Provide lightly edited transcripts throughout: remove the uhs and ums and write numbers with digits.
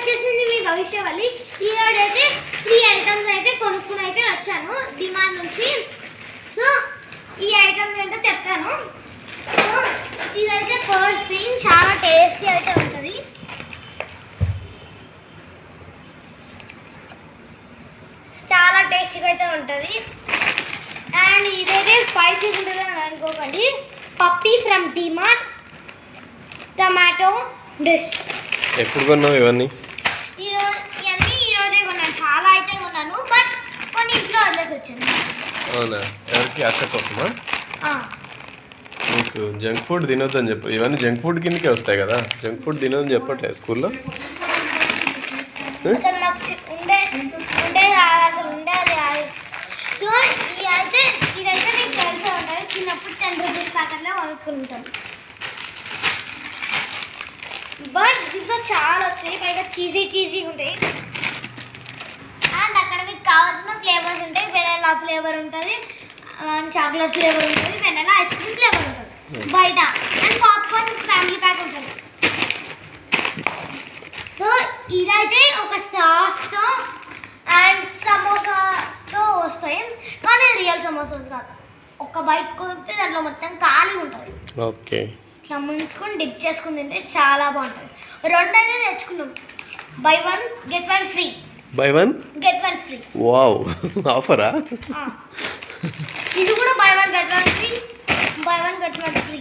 వచ్చేసింది మీ భవిష్యవల్లి. ఈరోజు అయితే 3 ఐటమ్స్ అయితే కొనుక్కుని అయితే వచ్చాను డిమాండ్ నుంచి. సో ఈ ఐటమ్స్ ఏంటో చెప్తాను. సో ఇదైతే ఫస్ట్ థింగ్ చాలా టేస్టీ అయితే ఉంటుంది. చాలా టేస్టీగా అయితే ఉంటుంది. అండ్ ఇదైతే స్పైసీ ఉంటుంది అని అనుకోకండి. Puppy from DMart tomato dish. ఎప్పుడు కొన్నావు ఇవన్నీ? ఇవన్నీ ఈరోజే కొన్నాను. చాలా అయితే కొన్నాను, బట్ కొన్ని ఇంట్లో వదిలేసి వచ్చాను. అవునా? ఎవరికి? అక్క కోసమా? మీకు జంక్ ఫుడ్ తినొద్దని చెప్పు. ఇవన్నీ జంక్ ఫుడ్ కిందకే వస్తాయి కదా. జంక్ ఫుడ్ తినొద్దని చెప్పట్లేదు స్కూల్లో? అసలు నాకు ఉండేది కాదు. సో ఇదైతే నీకు తెలిసే ఉంటుంది. చిన్నప్పుడు 10 రూపీస్ ప్యాకెట్లో కొనుక్కుంటాను. బట్ దీంట్లో చాలా వచ్చాయి, పైగా చీజీ ఉంటాయి. అండ్ అక్కడ మీకు కావాల్సిన ఫ్లేవర్స్ ఉంటాయి. వెనెలా ఫ్లేవర్ ఉంటుంది, చాక్లెట్ ఫ్లేవర్ ఉంటుంది, వెనెలా ఐస్ క్రీమ్ ఫ్లేవర్ ఉంటుంది బయట. అండ్ పాప్కార్న్ ఫ్యామిలీ ప్యాక్ ఉంటుంది. సో ఇదైతే ఒక సాస్తో అండ్ సమోసాతో వస్తాయి, కానీ రియల్ సమోసాస్ కాదు. ఒక బైక్ కొనితే దాంట్లో మొత్తం ఖాళీ ఉంటుంది. ఓకే. ఇట్లా ముంచుకొని డిప్ చేసుకుని తింటే చాలా బాగుంటుంది. 2 అయితే తెచ్చుకున్నాం. Buy 1 get 1 free. Buy 1 get 1 free. Wow, ఆఫరా? ఇది కూడా buy 1 get 1 free, buy 1 get 1 free.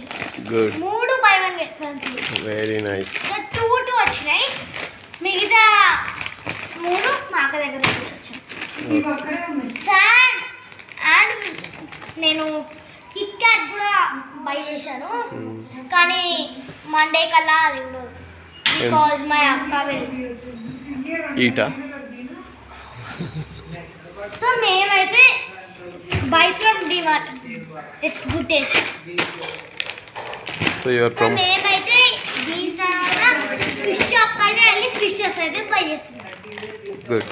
Good. 3 buy 1 get 1 free. Very nice. So 2 వచ్చినాయి, మిగతా 3 మా అక్క దగ్గర నుంచి వచ్చాయి. అండ్ నేను కిట్ క్యాట్ కూడా బై చేశాను, కానీ మండే కల్లా అది ఉండదు. బికాజ్ మై అక్క ఈటా. సో మేమైతే buy from DMart, it's good taste. So your from. మేమైతే దీని తర్వాత ఫిష్ షాప్కి అయితే వెళ్ళి ఫిషెస్ అయితే బై చేస్తున్నాం. గుడ్.